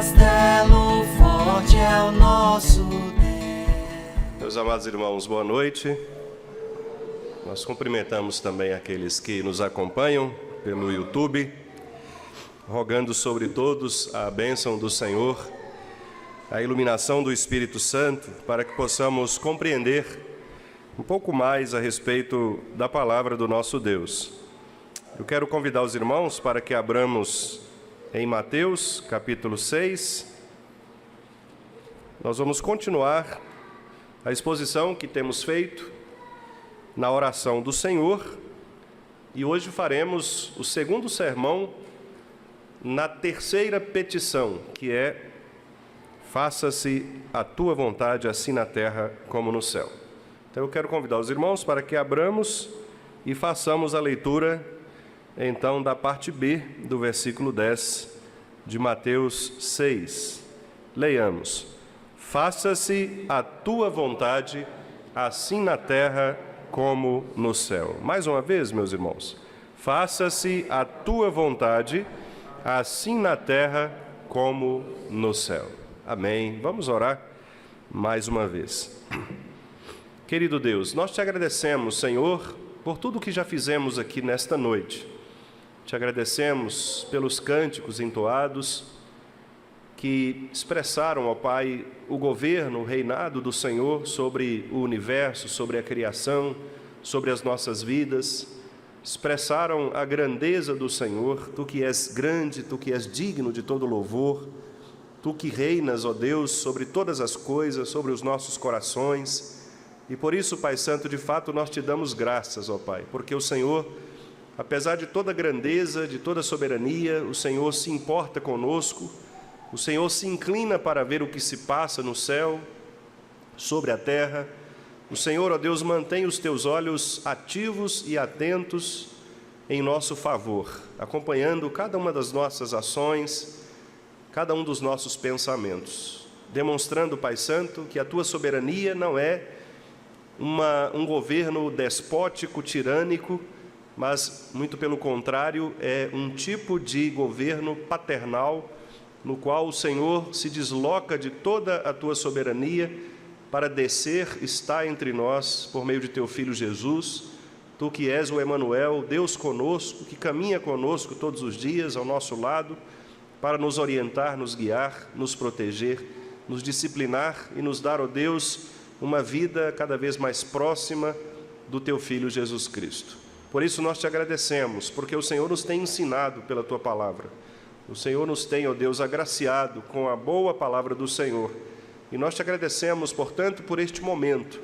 castelo forte é o nosso Deus. Meus amados irmãos, boa noite. Nós cumprimentamos também aqueles que nos acompanham pelo YouTube, rogando sobre todos a bênção do Senhor, a iluminação do Espírito Santo, para que possamos compreender um pouco mais a respeito da palavra do nosso Deus. Eu quero convidar os irmãos para que abramos em Mateus, capítulo 6. Nós vamos continuar a exposição que temos feito na oração do Senhor, e hoje faremos o segundo sermão na terceira petição, que é: faça-se a tua vontade, assim na terra como no céu. Então eu quero convidar os irmãos para que abramos e façamos a leitura, então, da parte B do versículo 10 de Mateus 6. Leiamos: faça-se a tua vontade, assim na terra como no céu. Mais uma vez, meus irmãos: faça-se a tua vontade, assim na terra como no céu. Amém. Vamos orar mais uma vez. Querido Deus, nós te agradecemos, Senhor, por tudo que já fizemos aqui nesta noite. Te agradecemos pelos cânticos entoados que expressaram, ó Pai, o governo, o reinado do Senhor sobre o universo, sobre a criação, sobre as nossas vidas. Expressaram a grandeza do Senhor, Tu que és grande, Tu que és digno de todo louvor, Tu que reinas, ó Deus, sobre todas as coisas, sobre os nossos corações. E por isso, Pai Santo, de fato nós Te damos graças, ó Pai, porque o Senhor, apesar de toda a grandeza, de toda a soberania, o Senhor se importa conosco. O Senhor se inclina para ver o que se passa no céu, sobre a terra. O Senhor, ó Deus, mantém os teus olhos ativos e atentos em nosso favor, acompanhando cada uma das nossas ações, cada um dos nossos pensamentos, demonstrando, Pai Santo, que a tua soberania não é um governo despótico, tirânico, mas, muito pelo contrário, é um tipo de governo paternal, no qual o Senhor se desloca de toda a tua soberania para descer, estar entre nós, por meio de teu Filho Jesus, Tu que és o Emanuel, Deus conosco, que caminha conosco todos os dias ao nosso lado, para nos orientar, nos guiar, nos proteger, nos disciplinar e nos dar, ó Deus, uma vida cada vez mais próxima do teu Filho Jesus Cristo. Por isso nós te agradecemos, porque o Senhor nos tem ensinado pela tua palavra. O Senhor nos tem, ó Deus, agraciado com a boa palavra do Senhor. E nós te agradecemos, portanto, por este momento,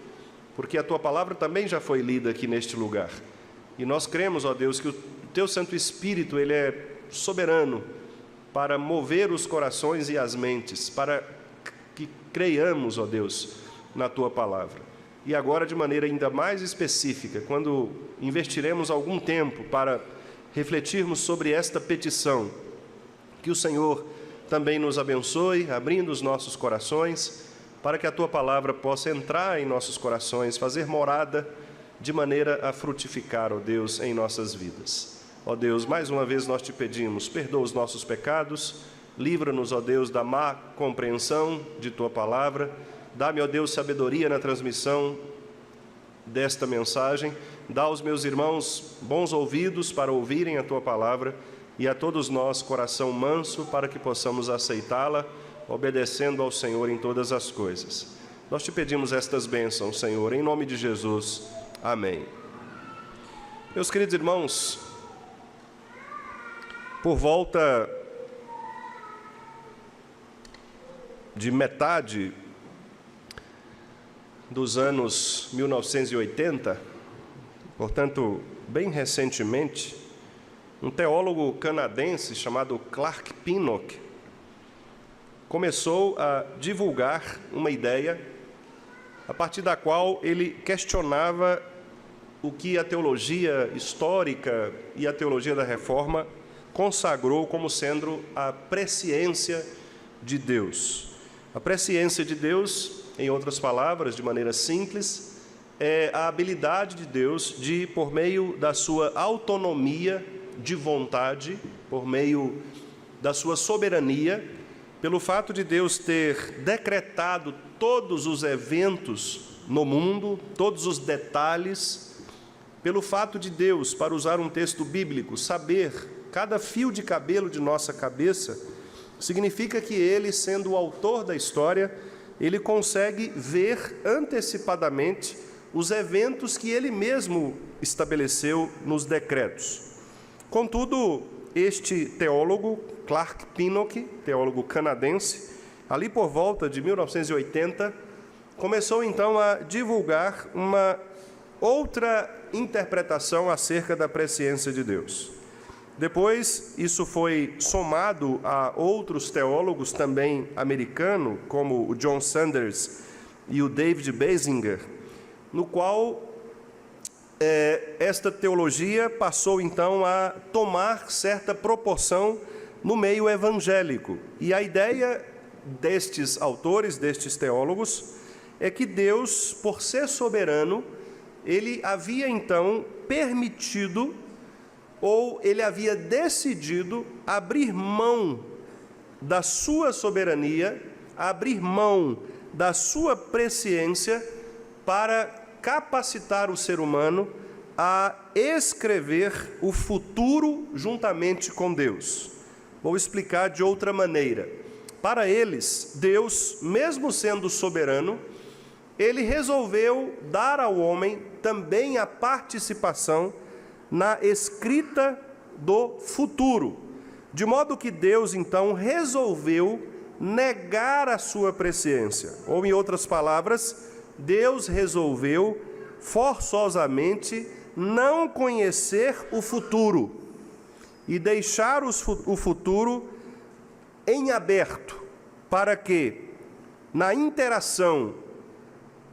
porque a tua palavra também já foi lida aqui neste lugar. E nós cremos, ó Deus, que o teu Santo Espírito, ele é soberano para mover os corações e as mentes, para que creiamos, ó Deus, na tua palavra. E agora, de maneira ainda mais específica, quando investiremos algum tempo para refletirmos sobre esta petição, que o Senhor também nos abençoe, abrindo os nossos corações, para que a Tua palavra possa entrar em nossos corações, fazer morada, de maneira a frutificar, ó Deus, em nossas vidas. Ó Deus, mais uma vez nós Te pedimos, perdoa os nossos pecados, livra-nos, ó Deus, da má compreensão de Tua palavra, dá-me, ó Deus, sabedoria na transmissão desta mensagem, dá aos meus irmãos bons ouvidos para ouvirem a Tua palavra, e a todos nós coração manso para que possamos aceitá-la, obedecendo ao Senhor em todas as coisas. Nós te pedimos estas bênçãos, Senhor, em nome de Jesus. Amém. Meus queridos irmãos, por volta de metade dos anos 1980, portanto, bem recentemente, um teólogo canadense chamado Clark Pinnock começou a divulgar uma ideia a partir da qual ele questionava o que a teologia histórica e a teologia da Reforma consagrou como sendo a presciência de Deus. A presciência de Deus, em outras palavras, de maneira simples, é a habilidade de Deus de, por meio da sua autonomia de vontade, por meio da sua soberania, pelo fato de Deus ter decretado todos os eventos no mundo, todos os detalhes, pelo fato de Deus, para usar um texto bíblico, saber cada fio de cabelo de nossa cabeça, significa que Ele, sendo o autor da história, Ele consegue ver antecipadamente os eventos que Ele mesmo estabeleceu nos decretos. Contudo, este teólogo, Clark Pinnock, teólogo canadense, ali por volta de 1980, começou então a divulgar uma outra interpretação acerca da presciência de Deus. Depois, isso foi somado a outros teólogos também americanos, como o John Sanders e o David Basinger, no qual esta teologia passou então a tomar certa proporção no meio evangélico. E a ideia destes autores, destes teólogos, é que Deus, por ser soberano, Ele havia então permitido, ou Ele havia decidido abrir mão da sua soberania, abrir mão da sua presciência para capacitar o ser humano a escrever o futuro juntamente com Deus. Vou explicar de outra maneira. Para eles, Deus, mesmo sendo soberano, Ele resolveu dar ao homem também a participação na escrita do futuro, de modo que Deus, então, resolveu negar a sua presciência, ou, em outras palavras, Deus resolveu forçosamente não conhecer o futuro e deixar o futuro em aberto, para que, na interação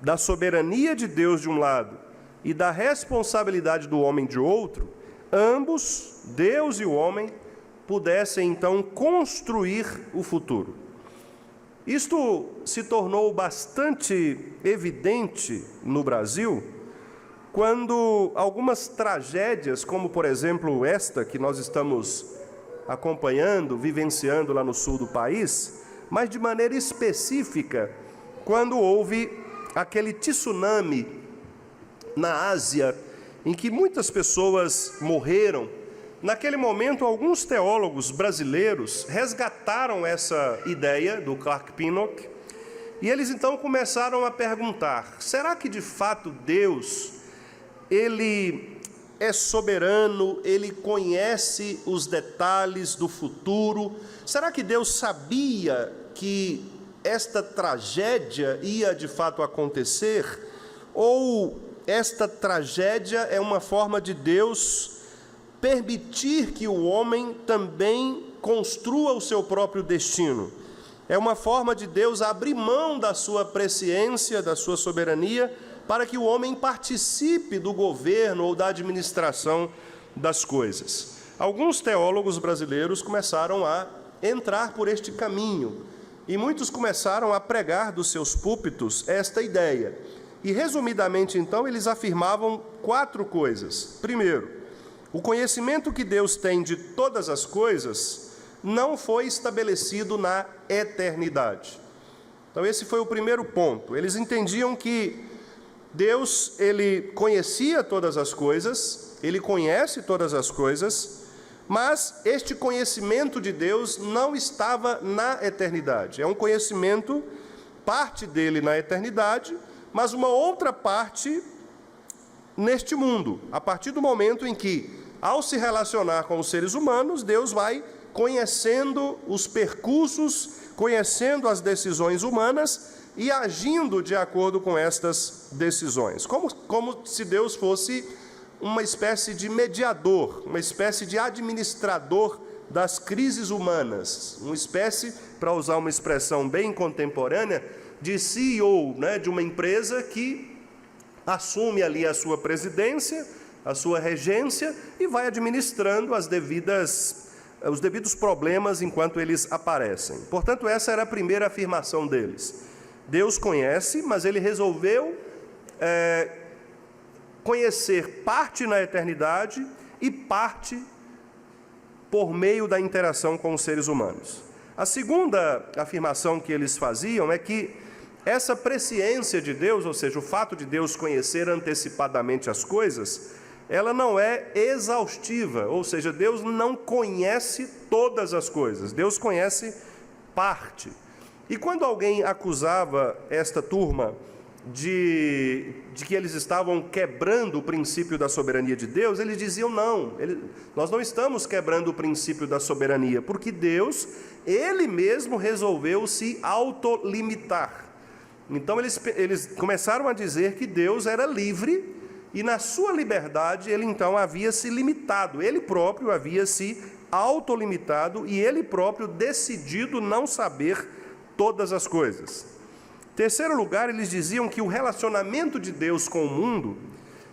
da soberania de Deus de um lado e da responsabilidade do homem de outro, ambos, Deus e o homem, pudessem então construir o futuro. Isto se tornou bastante evidente no Brasil quando algumas tragédias, como por exemplo esta que nós estamos acompanhando, vivenciando lá no sul do país, mas de maneira específica, quando houve aquele tsunami na Ásia, em que muitas pessoas morreram. Naquele momento, alguns teólogos brasileiros resgataram essa ideia do Clark Pinnock, e eles então começaram a perguntar: será que de fato Deus, Ele é soberano, Ele conhece os detalhes do futuro? Será que Deus sabia que esta tragédia ia de fato acontecer? Ou esta tragédia é uma forma de Deus permitir que o homem também construa o seu próprio destino? É uma forma de Deus abrir mão da sua presciência, da sua soberania, para que o homem participe do governo ou da administração das coisas. Alguns teólogos brasileiros começaram a entrar por este caminho, e muitos começaram a pregar dos seus púlpitos esta ideia. E, resumidamente, então, eles afirmavam 4 coisas. Primeiro, o conhecimento que Deus tem de todas as coisas não foi estabelecido na eternidade. Então, esse foi o primeiro ponto. Eles entendiam que Deus, Ele conhecia todas as coisas, Ele conhece todas as coisas, mas este conhecimento de Deus não estava na eternidade. É um conhecimento, parte dele na eternidade, mas uma outra parte neste mundo, a partir do momento em que, ao se relacionar com os seres humanos, Deus vai conhecendo os percursos, conhecendo as decisões humanas e agindo de acordo com estas decisões. Como se Deus fosse uma espécie de mediador, uma espécie de administrador das crises humanas, uma espécie, para usar uma expressão bem contemporânea, de CEO, de uma empresa que assume ali a sua presidência, a sua regência e vai administrando os devidos problemas enquanto eles aparecem. Portanto, essa era a primeira afirmação deles. Deus conhece, mas Ele resolveu conhecer parte na eternidade e parte por meio da interação com os seres humanos. A segunda afirmação que eles faziam é que essa presciência de Deus, ou seja, o fato de Deus conhecer antecipadamente as coisas, ela não é exaustiva, ou seja, Deus não conhece todas as coisas, Deus conhece parte. E quando alguém acusava esta turma de que eles estavam quebrando o princípio da soberania de Deus, eles diziam não, nós não estamos quebrando o princípio da soberania, porque Deus, Ele mesmo resolveu se autolimitar. Então eles começaram a dizer que Deus era livre e na sua liberdade Ele então havia se limitado, Ele próprio havia se autolimitado e Ele próprio decidido não saber todas as coisas. Terceiro lugar, eles diziam que o relacionamento de Deus com o mundo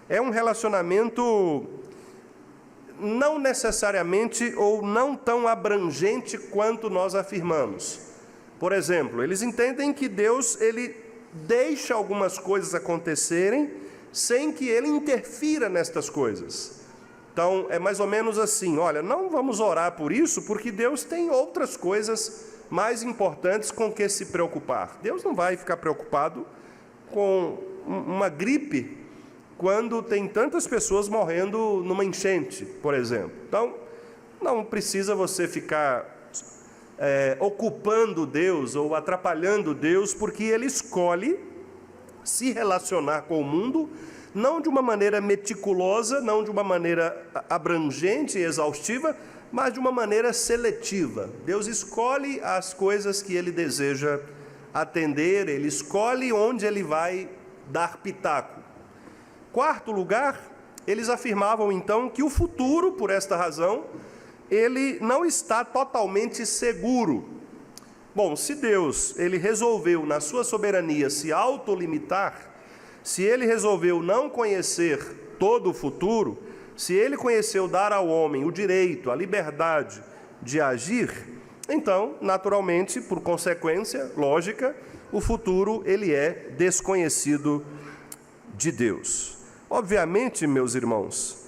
é um relacionamento não necessariamente ou não tão abrangente quanto nós afirmamos. Por exemplo, eles entendem que Deus ele deixa algumas coisas acontecerem sem que Ele interfira nestas coisas. Então, é mais ou menos assim, olha, não vamos orar por isso, porque Deus tem outras coisas mais importantes com que se preocupar. Deus não vai ficar preocupado com uma gripe quando tem tantas pessoas morrendo numa enchente, por exemplo. Então, não precisa você ficar ocupando Deus ou atrapalhando Deus, porque Ele escolhe se relacionar com o mundo, não de uma maneira meticulosa, não de uma maneira abrangente e exaustiva, mas de uma maneira seletiva. Deus escolhe as coisas que Ele deseja atender, Ele escolhe onde Ele vai dar pitaco. Quarto lugar, eles afirmavam então que o futuro, por esta razão, ele não está totalmente seguro. Bom, se Deus ele resolveu na sua soberania se autolimitar, se Ele resolveu não conhecer todo o futuro, se Ele conheceu dar ao homem o direito, a liberdade de agir, então, naturalmente, por consequência lógica, o futuro ele é desconhecido de Deus. Obviamente, meus irmãos,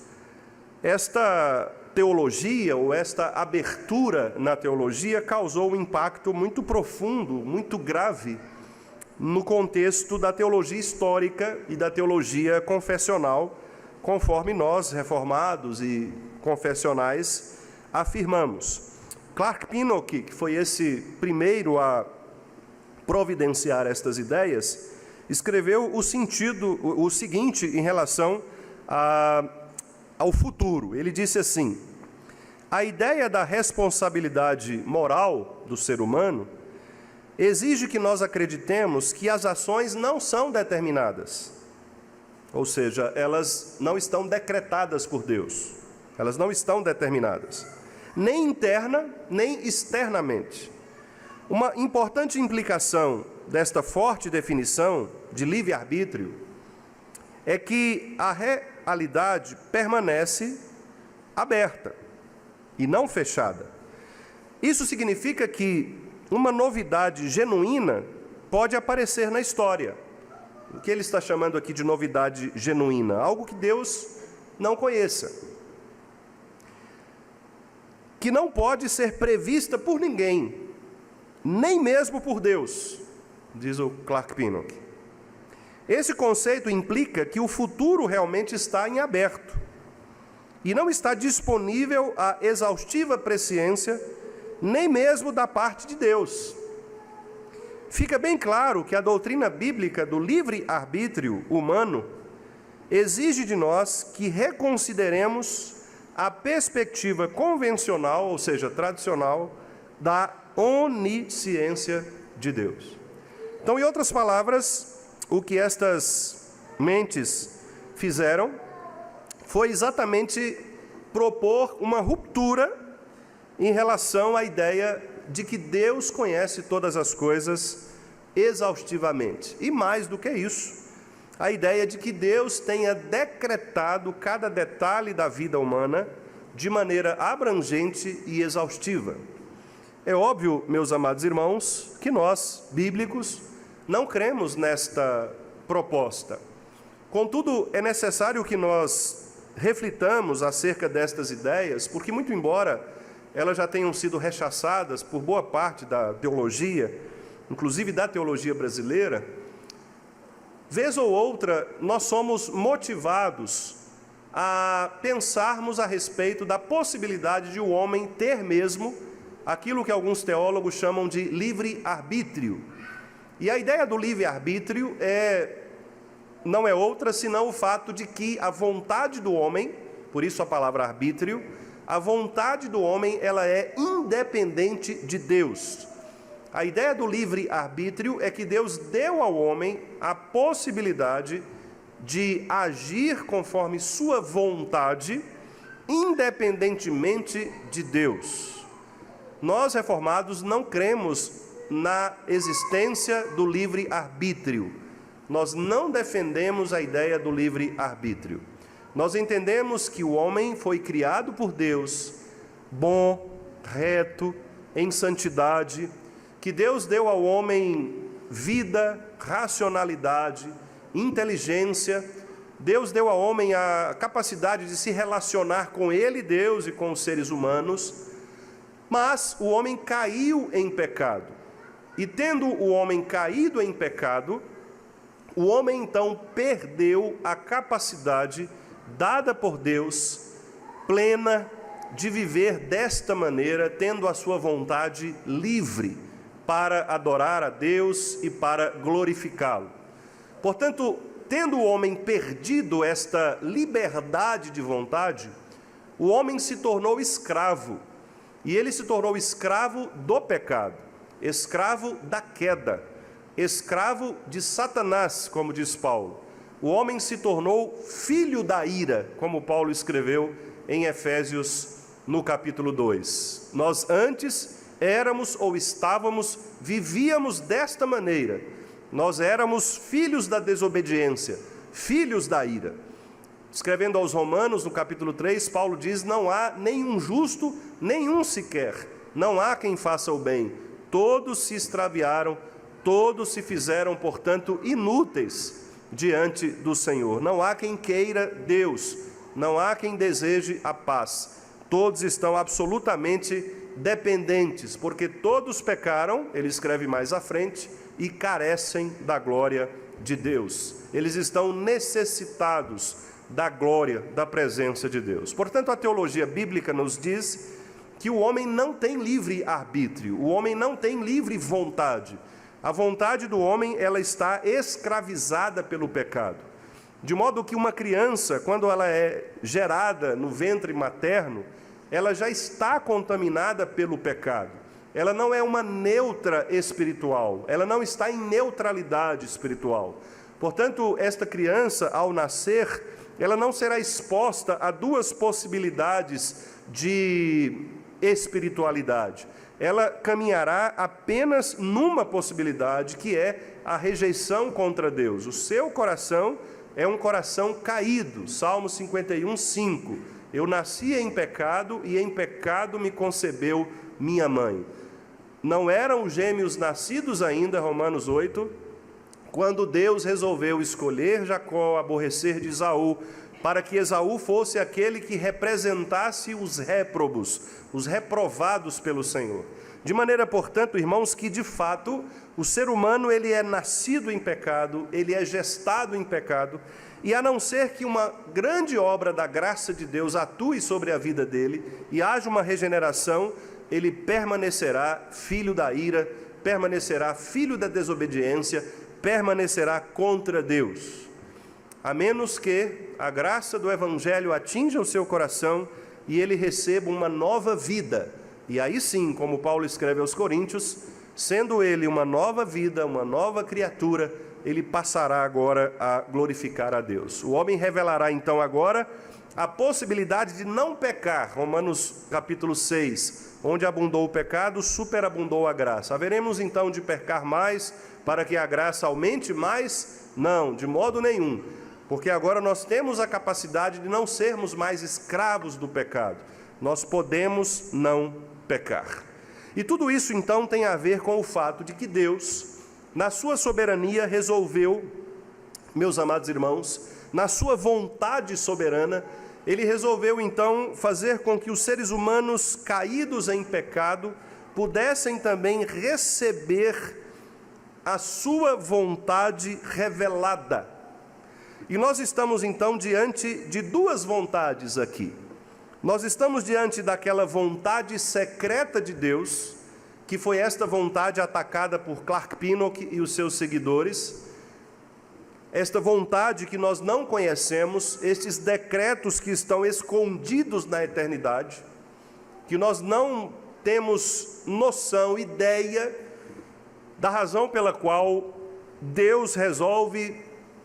esta teologia ou esta abertura na teologia causou um impacto muito profundo, muito grave no contexto da teologia histórica e da teologia confessional, conforme nós, reformados e confessionais, afirmamos. Clark Pinnock, que foi esse primeiro a providenciar estas ideias, escreveu o seguinte em relação ao futuro. Ele disse assim: a ideia da responsabilidade moral do ser humano exige que nós acreditemos que as ações não são determinadas, ou seja, elas não estão decretadas por Deus, elas não estão determinadas, nem interna, nem externamente. Uma importante implicação desta forte definição de livre-arbítrio é que a realidade permanece aberta e não fechada. Isso significa que uma novidade genuína pode aparecer na história. O que ele está chamando aqui de novidade genuína? Algo que Deus não conheça, que não pode ser prevista por ninguém, nem mesmo por Deus, diz o Clark Pinnock. Esse conceito implica que o futuro realmente está em aberto e não está disponível a exaustiva presciência, nem mesmo da parte de Deus. Fica bem claro que a doutrina bíblica do livre-arbítrio humano exige de nós que reconsideremos a perspectiva convencional, ou seja, tradicional, da onisciência de Deus. Então, em outras palavras, o que estas mentes fizeram foi exatamente propor uma ruptura em relação à ideia de que Deus conhece todas as coisas exaustivamente. E mais do que isso, a ideia de que Deus tenha decretado cada detalhe da vida humana de maneira abrangente e exaustiva. É óbvio, meus amados irmãos, que nós, bíblicos, não cremos nesta proposta. Contudo, é necessário que nós reflitamos acerca destas ideias, porque muito embora elas já tenham sido rechaçadas por boa parte da teologia, inclusive da teologia brasileira, vez ou outra nós somos motivados a pensarmos a respeito da possibilidade de o homem ter mesmo aquilo que alguns teólogos chamam de livre-arbítrio. E a ideia do livre-arbítrio não é outra senão o fato de que a vontade do homem, por isso a palavra arbítrio, a vontade do homem ela é independente de Deus. A ideia do livre-arbítrio é que Deus deu ao homem a possibilidade de agir conforme sua vontade, independentemente de Deus. Nós, reformados, não cremos na existência do livre-arbítrio. Nós não defendemos a ideia do livre-arbítrio. Nós entendemos que o homem foi criado por Deus, bom, reto, em santidade, que Deus deu ao homem vida, racionalidade, inteligência. Deus deu ao homem a capacidade de se relacionar com Ele, Deus, e com os seres humanos, mas o homem caiu em pecado. E tendo o homem caído em pecado, o homem então perdeu a capacidade dada por Deus, plena, de viver desta maneira, tendo a sua vontade livre para adorar a Deus e para glorificá-lo. Portanto, tendo o homem perdido esta liberdade de vontade, o homem se tornou escravo, e ele se tornou escravo do pecado, escravo da queda, escravo de Satanás, como diz Paulo. O homem se tornou filho da ira, como Paulo escreveu em Efésios, no capítulo 2. Nós antes éramos ou vivíamos desta maneira. Nós éramos filhos da desobediência, filhos da ira. Escrevendo aos Romanos, no capítulo 3, Paulo diz: não há nenhum justo, nenhum sequer. Não há quem faça o bem. Todos se extraviaram, todos se fizeram, portanto, inúteis diante do Senhor. Não há quem queira Deus, não há quem deseje a paz. Todos estão absolutamente dependentes, porque todos pecaram, ele escreve mais à frente, e carecem da glória de Deus. Eles estão necessitados da glória, da presença de Deus. Portanto, a teologia bíblica nos diz que o homem não tem livre arbítrio, o homem não tem livre vontade. A vontade do homem, ela está escravizada pelo pecado. De modo que uma criança, quando ela é gerada no ventre materno, ela já está contaminada pelo pecado. Ela não é uma neutra espiritual, ela não está em neutralidade espiritual. Portanto, esta criança, ao nascer, ela não será exposta a duas possibilidades de espiritualidade. Ela caminhará apenas numa possibilidade, que é a rejeição contra Deus. O seu coração é um coração caído. Salmo 51, 5. Eu nasci em pecado e em pecado me concebeu minha mãe. Não eram gêmeos nascidos ainda, Romanos 8, quando Deus resolveu escolher Jacó, aborrecer de Esaú, para que Esaú fosse aquele que representasse os réprobos, os reprovados pelo Senhor. De maneira, portanto, irmãos, que de fato o ser humano ele é nascido em pecado, ele é gestado em pecado, e a não ser que uma grande obra da graça de Deus atue sobre a vida dele e haja uma regeneração, ele permanecerá filho da ira, permanecerá filho da desobediência, permanecerá contra Deus. A menos que a graça do Evangelho atinja o seu coração e ele receba uma nova vida. E aí sim, como Paulo escreve aos Coríntios, sendo ele uma nova vida, uma nova criatura, ele passará agora a glorificar a Deus. O homem revelará então agora a possibilidade de não pecar. Romanos capítulo 6, onde abundou o pecado, superabundou a graça. Haveremos então de pecar mais para que a graça aumente mais? Não, de modo nenhum. Porque agora nós temos a capacidade de não sermos mais escravos do pecado. Nós podemos não pecar. E tudo isso então tem a ver com o fato de que Deus, na sua soberania, resolveu, meus amados irmãos, na sua vontade soberana, ele resolveu então fazer com que os seres humanos caídos em pecado pudessem também receber a sua vontade revelada. E nós estamos então diante de duas vontades aqui. Nós estamos diante daquela vontade secreta de Deus, que foi esta vontade atacada por Clark Pinnock e os seus seguidores. Esta vontade que nós não conhecemos, estes decretos que estão escondidos na eternidade, que nós não temos noção, ideia da razão pela qual Deus resolve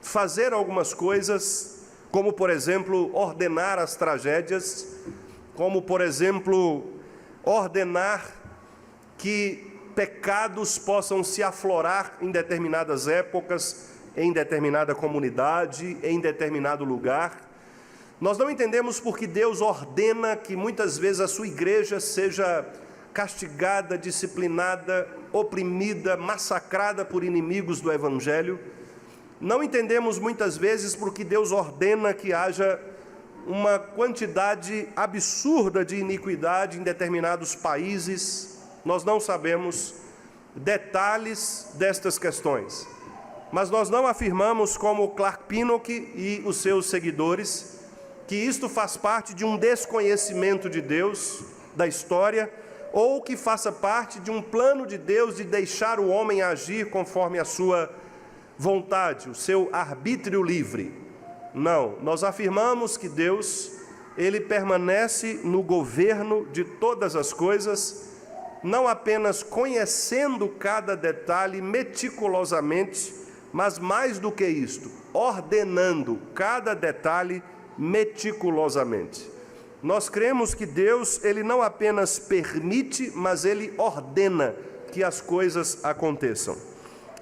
fazer algumas coisas, como por exemplo, ordenar as tragédias, como por exemplo, ordenar que pecados possam se aflorar em determinadas épocas, em determinada comunidade, em determinado lugar. Nós não entendemos porque Deus ordena que muitas vezes a sua igreja seja castigada, disciplinada, oprimida, massacrada por inimigos do Evangelho. Não entendemos muitas vezes porque Deus ordena que haja uma quantidade absurda de iniquidade em determinados países. Nós não sabemos detalhes destas questões. Mas nós não afirmamos, como Clark Pinnock e os seus seguidores, que isto faz parte de um desconhecimento de Deus, da história, ou que faça parte de um plano de Deus de deixar o homem agir conforme a sua vontade, o seu arbítrio livre. Não, nós afirmamos que Deus, ele permanece no governo de todas as coisas, não apenas conhecendo cada detalhe meticulosamente, mas mais do que isto, ordenando cada detalhe meticulosamente. Nós cremos que Deus, ele não apenas permite, mas ele ordena que as coisas aconteçam.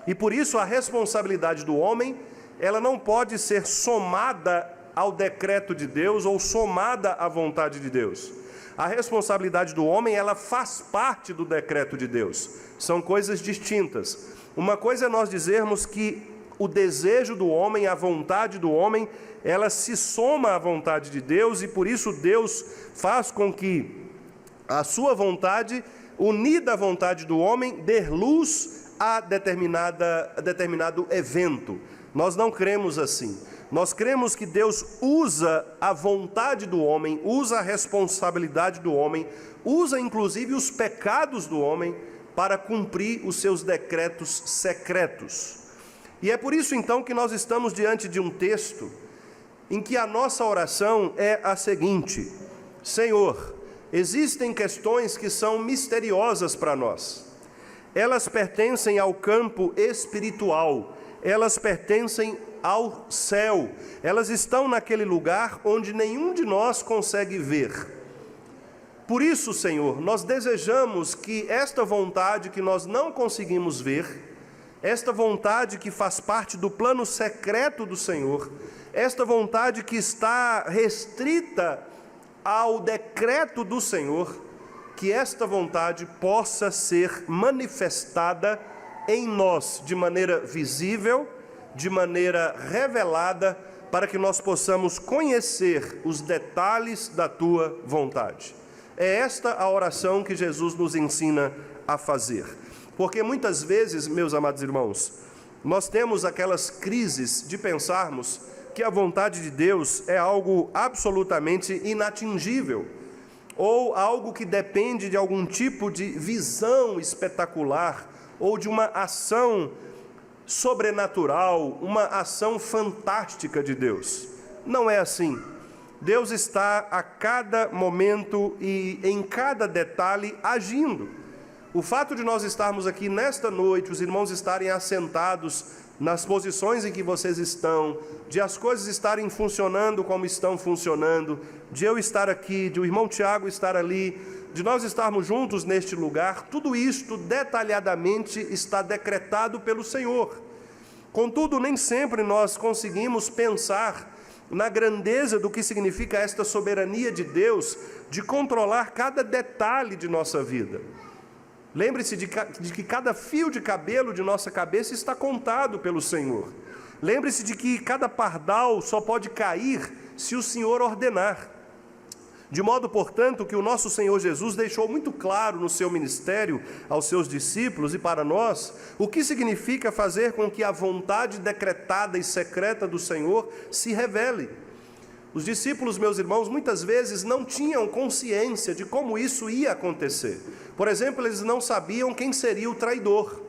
E por isso a responsabilidade do homem, ela não pode ser somada ao decreto de Deus ou somada à vontade de Deus. A responsabilidade do homem, ela faz parte do decreto de Deus. São coisas distintas. Uma coisa é nós dizermos que o desejo do homem, a vontade do homem, ela se soma à vontade de Deus e por isso Deus faz com que a sua vontade, unida à vontade do homem, dê luz a determinado evento. Nós não cremos assim. Nós cremos que Deus usa a vontade do homem, usa a responsabilidade do homem, usa inclusive os pecados do homem para cumprir os seus decretos secretos. E é por isso então que nós estamos diante de um texto em que a nossa oração é a seguinte: Senhor, existem questões que são misteriosas para nós. Elas pertencem ao campo espiritual, elas pertencem ao céu, elas estão naquele lugar onde nenhum de nós consegue ver. Por isso, Senhor, nós desejamos que esta vontade que nós não conseguimos ver, esta vontade que faz parte do plano secreto do Senhor, esta vontade que está restrita ao decreto do Senhor, que esta vontade possa ser manifestada em nós de maneira visível, de maneira revelada, para que nós possamos conhecer os detalhes da Tua vontade. É esta a oração que Jesus nos ensina a fazer. Porque muitas vezes, meus amados irmãos, nós temos aquelas crises de pensarmos que a vontade de Deus é algo absolutamente inatingível, ou algo que depende de algum tipo de visão espetacular, ou de uma ação sobrenatural, uma ação fantástica de Deus. Não é assim. Deus está a cada momento e em cada detalhe agindo. O fato de nós estarmos aqui nesta noite, os irmãos estarem assentados nas posições em que vocês estão, de as coisas estarem funcionando como estão funcionando, de eu estar aqui, de o irmão Tiago estar ali, de nós estarmos juntos neste lugar, tudo isto detalhadamente está decretado pelo Senhor. Contudo, nem sempre nós conseguimos pensar na grandeza do que significa esta soberania de Deus, de controlar cada detalhe de nossa vida. Lembre-se de que cada fio de cabelo de nossa cabeça está contado pelo Senhor. Lembre-se de que cada pardal só pode cair se o Senhor ordenar. De modo, portanto, que o nosso Senhor Jesus deixou muito claro no seu ministério aos seus discípulos e para nós o que significa fazer com que a vontade decretada e secreta do Senhor se revele. Os discípulos, meus irmãos, muitas vezes não tinham consciência de como isso ia acontecer. Por exemplo, eles não sabiam quem seria o traidor.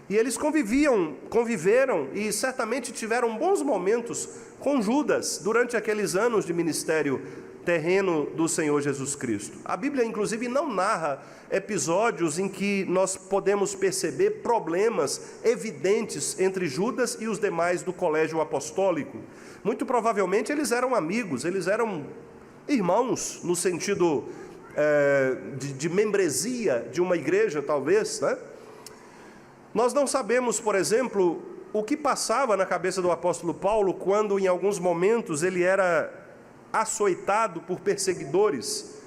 E eles conviveram e certamente tiveram bons momentos com Judas durante aqueles anos de ministério terreno do Senhor Jesus Cristo. A Bíblia, inclusive, não narra episódios em que nós podemos perceber problemas evidentes entre Judas e os demais do colégio apostólico. Muito provavelmente eles eram amigos, eles eram irmãos, no sentido de membresia de uma igreja, talvez, né? Nós não sabemos, por exemplo, o que passava na cabeça do apóstolo Paulo quando, em alguns momentos, ele era açoitado por perseguidores.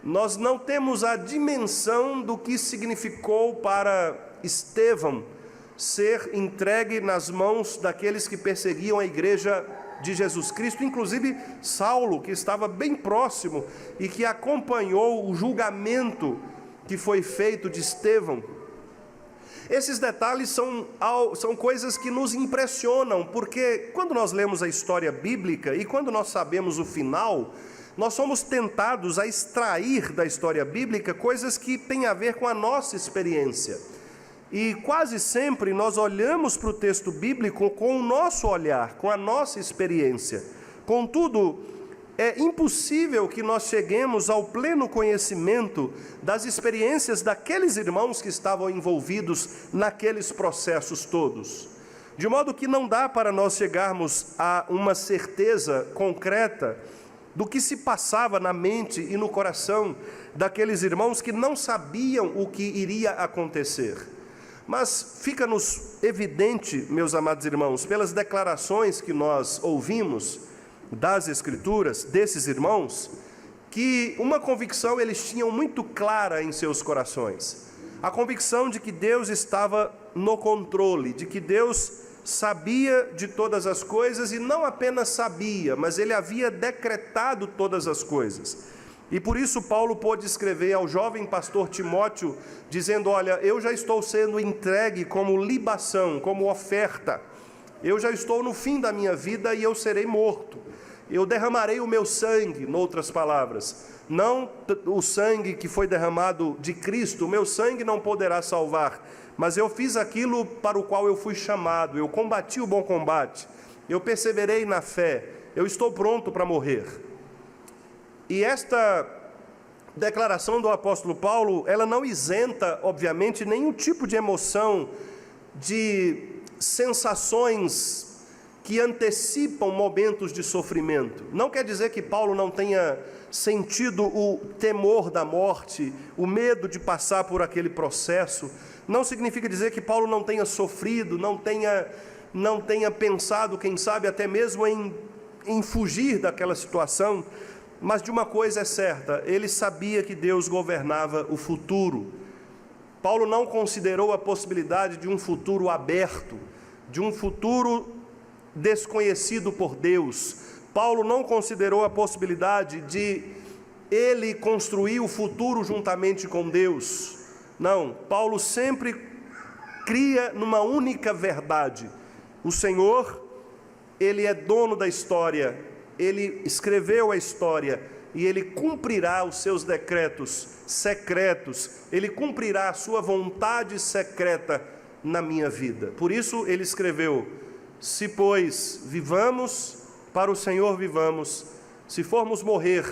Nós não temos a dimensão do que significou para Estevão ser entregue nas mãos daqueles que perseguiam a igreja de Jesus Cristo, inclusive Saulo, que estava bem próximo e que acompanhou o julgamento que foi feito de Estevão. Esses detalhes são coisas que nos impressionam, porque quando nós lemos a história bíblica e quando nós sabemos o final, nós somos tentados a extrair da história bíblica coisas que têm a ver com a nossa experiência. E quase sempre nós olhamos para o texto bíblico com o nosso olhar, com a nossa experiência. Contudo, é impossível que nós cheguemos ao pleno conhecimento das experiências daqueles irmãos que estavam envolvidos naqueles processos todos. De modo que não dá para nós chegarmos a uma certeza concreta do que se passava na mente e no coração daqueles irmãos que não sabiam o que iria acontecer. Mas fica-nos evidente, meus amados irmãos, pelas declarações que nós ouvimos das Escrituras, desses irmãos, que uma convicção eles tinham muito clara em seus corações. A convicção de que Deus estava no controle, de que Deus sabia de todas as coisas e não apenas sabia, mas Ele havia decretado todas as coisas. E por isso Paulo pôde escrever ao jovem pastor Timóteo, dizendo: olha, eu já estou sendo entregue como libação, como oferta. Eu já estou no fim da minha vida e eu serei morto. Eu derramarei o meu sangue, noutras palavras. Não o sangue que foi derramado de Cristo, o meu sangue não poderá salvar. Mas eu fiz aquilo para o qual eu fui chamado. Eu combati o bom combate. Eu perseverei na fé. Eu estou pronto para morrer. E esta declaração do apóstolo Paulo, ela não isenta, obviamente, nenhum tipo de emoção, de sensações que antecipam momentos de sofrimento. Não quer dizer que Paulo não tenha sentido o temor da morte, o medo de passar por aquele processo. Não significa dizer que Paulo não tenha sofrido, não tenha pensado, quem sabe, até mesmo em fugir daquela situação. Mas de uma coisa é certa, ele sabia que Deus governava o futuro. Paulo não considerou a possibilidade de um futuro aberto, de um futuro desconhecido por Deus. Paulo não considerou a possibilidade de ele construir o futuro juntamente com Deus. Não, Paulo sempre cria numa única verdade: o Senhor, Ele é dono da história, Ele escreveu a história e Ele cumprirá os seus decretos secretos, Ele cumprirá a sua vontade secreta na minha vida. Por isso ele escreveu: se pois vivamos, para o Senhor vivamos, se formos morrer,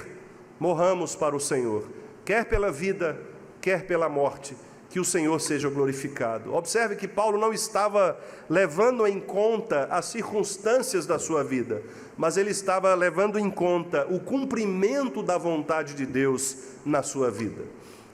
morramos para o Senhor, quer pela vida, quer pela morte, que o Senhor seja glorificado. Observe que Paulo não estava levando em conta as circunstâncias da sua vida, mas ele estava levando em conta o cumprimento da vontade de Deus na sua vida.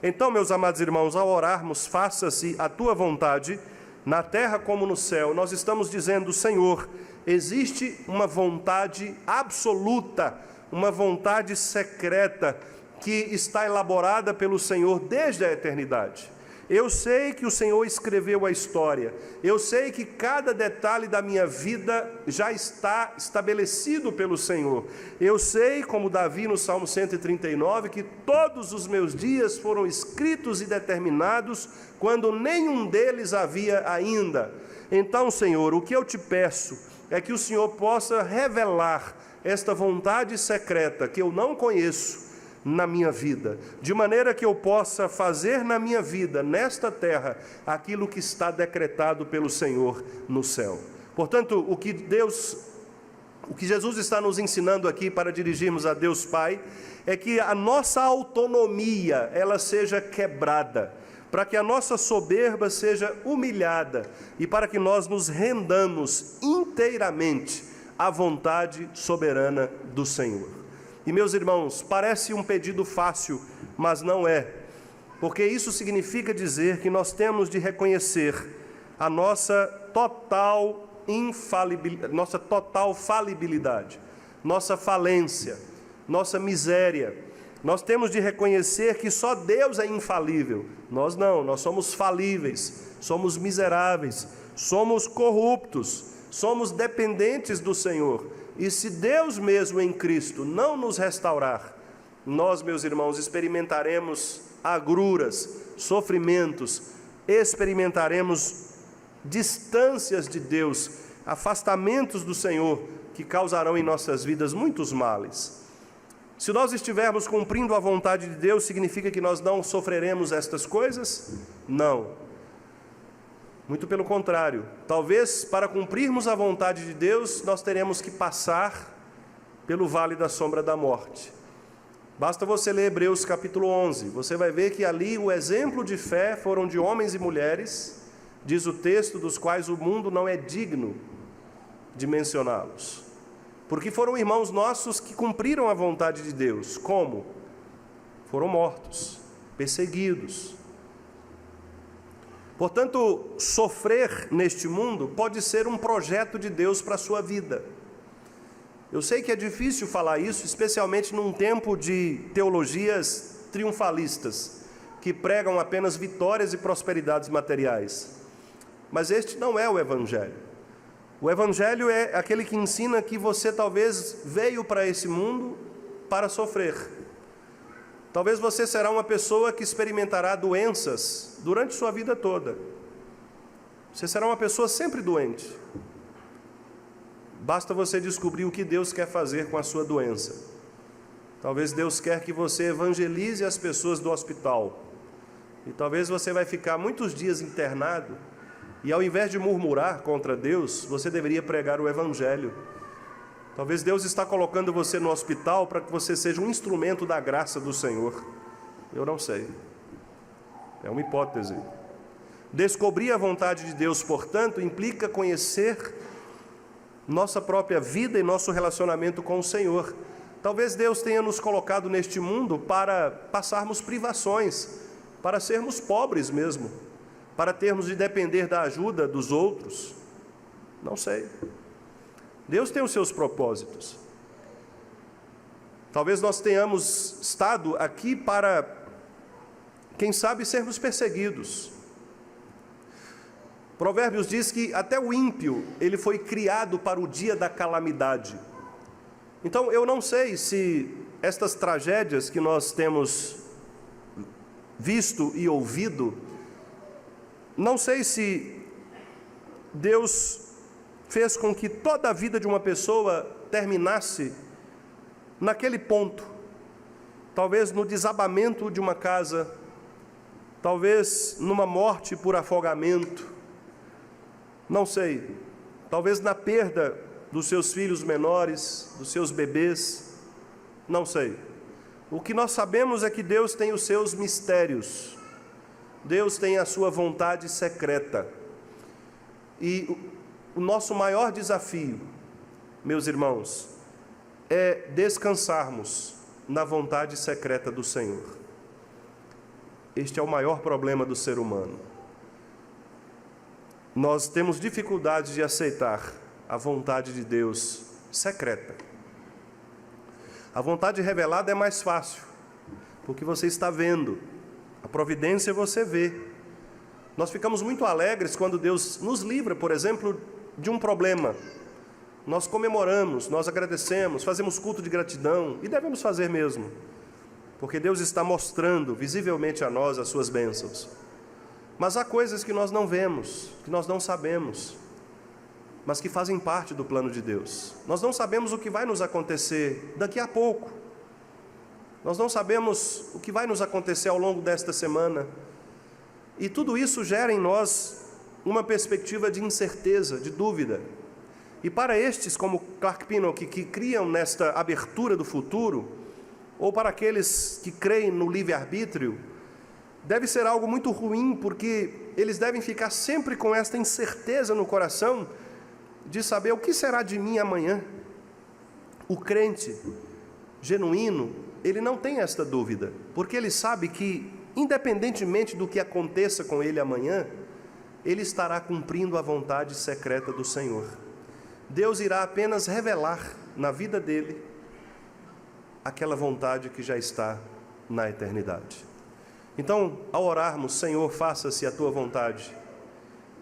Então, meus amados irmãos, ao orarmos, faça-se a tua vontade, na terra como no céu, nós estamos dizendo: Senhor, existe uma vontade absoluta, uma vontade secreta, que está elaborada pelo Senhor desde a eternidade. Eu sei que o Senhor escreveu a história. Eu sei que cada detalhe da minha vida já está estabelecido pelo Senhor. Eu sei, como Davi no Salmo 139, que todos os meus dias foram escritos e determinados quando nenhum deles havia ainda. Então, Senhor, o que eu te peço é que o Senhor possa revelar esta vontade secreta que eu não conheço na minha vida, de maneira que eu possa fazer na minha vida, nesta terra, aquilo que está decretado pelo Senhor no céu. Portanto, o que Jesus está nos ensinando aqui para dirigirmos a Deus Pai, é que a nossa autonomia, ela seja quebrada, para que a nossa soberba seja humilhada, e para que nós nos rendamos inteiramente à vontade soberana do Senhor. E, meus irmãos, parece um pedido fácil, mas não é, porque isso significa dizer que nós temos de reconhecer a nossa total falibilidade, nossa falência, nossa miséria. Nós temos de reconhecer que só Deus é infalível. Nós não, nós somos falíveis, somos miseráveis, somos corruptos, somos dependentes do Senhor. E se Deus mesmo em Cristo não nos restaurar, nós, meus irmãos, experimentaremos agruras, sofrimentos, experimentaremos distâncias de Deus, afastamentos do Senhor, que causarão em nossas vidas muitos males. Se nós estivermos cumprindo a vontade de Deus, significa que nós não sofreremos estas coisas? Não. Muito pelo contrário, talvez para cumprirmos a vontade de Deus, nós teremos que passar pelo vale da sombra da morte. Basta você ler Hebreus capítulo 11, você vai ver que ali o exemplo de fé foram de homens e mulheres, diz o texto, dos quais o mundo não é digno de mencioná-los. Porque foram irmãos nossos que cumpriram a vontade de Deus. Como? Foram mortos, perseguidos. Portanto, sofrer neste mundo pode ser um projeto de Deus para a sua vida. Eu sei que é difícil falar isso, especialmente num tempo de teologias triunfalistas, que pregam apenas vitórias e prosperidades materiais. Mas este não é o Evangelho. O Evangelho é aquele que ensina que você talvez veio para esse mundo para sofrer. Talvez você será uma pessoa que experimentará doenças durante sua vida toda. Você será uma pessoa sempre doente. Basta você descobrir o que Deus quer fazer com a sua doença. Talvez Deus quer que você evangelize as pessoas do hospital. E talvez você vai ficar muitos dias internado, e ao invés de murmurar contra Deus, você deveria pregar o Evangelho. Talvez Deus está colocando você no hospital para que você seja um instrumento da graça do Senhor. Eu não sei. É uma hipótese. Descobrir a vontade de Deus, portanto, implica conhecer nossa própria vida e nosso relacionamento com o Senhor. Talvez Deus tenha nos colocado neste mundo para passarmos privações, para sermos pobres mesmo, para termos de depender da ajuda dos outros. Não sei. Deus tem os seus propósitos. Talvez nós tenhamos estado aqui para, quem sabe, sermos perseguidos. Provérbios diz que até o ímpio, ele foi criado para o dia da calamidade. Então, eu não sei se estas tragédias que nós temos visto e ouvido, não sei se Deus fez com que toda a vida de uma pessoa terminasse naquele ponto. Talvez no desabamento de uma casa, talvez numa morte por afogamento, não sei, talvez na perda dos seus filhos menores, dos seus bebês, não sei. O que nós sabemos é que Deus tem os seus mistérios, Deus tem a sua vontade secreta. E o nosso maior desafio, meus irmãos, é descansarmos na vontade secreta do Senhor. Este é o maior problema do ser humano. Nós temos dificuldade de aceitar a vontade de Deus secreta. A vontade revelada é mais fácil, porque você está vendo. A providência você vê. Nós ficamos muito alegres quando Deus nos livra, por exemplo, de um problema. Nós comemoramos, nós agradecemos, fazemos culto de gratidão, e devemos fazer mesmo, porque Deus está mostrando visivelmente a nós as suas bênçãos. Mas há coisas que nós não vemos, que nós não sabemos, mas que fazem parte do plano de Deus. Nós não sabemos o que vai nos acontecer daqui a pouco. Nós não sabemos o que vai nos acontecer ao longo desta semana. E tudo isso gera em nós uma perspectiva de incerteza, de dúvida. E para estes, como Clark Pinnock, que criam nesta abertura do futuro, ou para aqueles que creem no livre-arbítrio, deve ser algo muito ruim, porque eles devem ficar sempre com esta incerteza no coração de saber o que será de mim amanhã. O crente genuíno, ele não tem esta dúvida, porque ele sabe que, independentemente do que aconteça com ele amanhã, ele estará cumprindo a vontade secreta do Senhor. Deus irá apenas revelar na vida dele aquela vontade que já está na eternidade. Então, ao orarmos, Senhor, faça-se a tua vontade,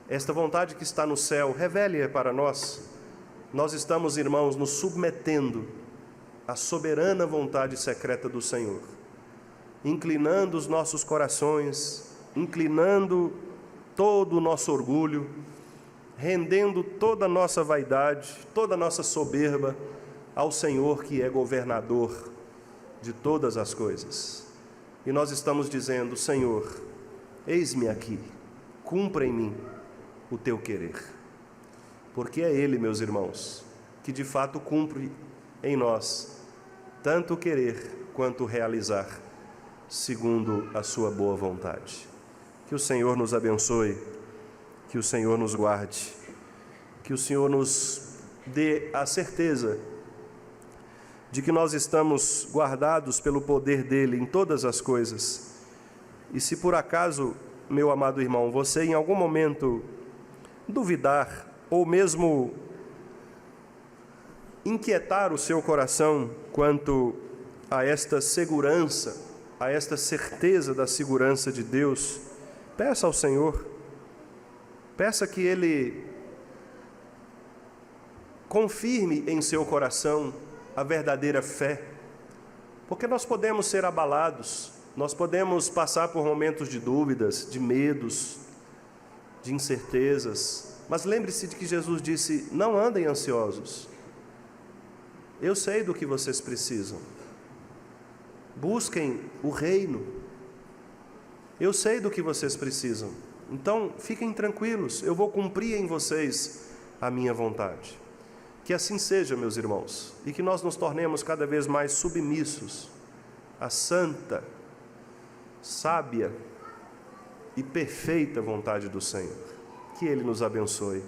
esta vontade que está no céu, revele-a para nós. Nós estamos, irmãos, nos submetendo à soberana vontade secreta do Senhor, inclinando os nossos corações, inclinando todo o nosso orgulho, rendendo toda a nossa vaidade, toda a nossa soberba ao Senhor, que é governador de todas as coisas. E nós estamos dizendo: Senhor, eis-me aqui, cumpra em mim o teu querer. Porque é Ele, meus irmãos, que de fato cumpre em nós tanto o querer quanto o realizar, segundo a sua boa vontade. Que o Senhor nos abençoe, que o Senhor nos guarde, que o Senhor nos dê a certeza de que nós estamos guardados pelo poder dEle em todas as coisas. E se por acaso, meu amado irmão, você em algum momento duvidar, ou mesmo inquietar o seu coração quanto a esta segurança, a esta certeza da segurança de Deus, peça ao Senhor, peça que Ele confirme em seu coração a verdadeira fé, porque nós podemos ser abalados, nós podemos passar por momentos de dúvidas, de medos, de incertezas, mas lembre-se de que Jesus disse: não andem ansiosos, eu sei do que vocês precisam, busquem o reino, eu sei do que vocês precisam, então fiquem tranquilos, eu vou cumprir em vocês a minha vontade. Que assim seja, meus irmãos, e que nós nos tornemos cada vez mais submissos à santa, sábia e perfeita vontade do Senhor. Que Ele nos abençoe.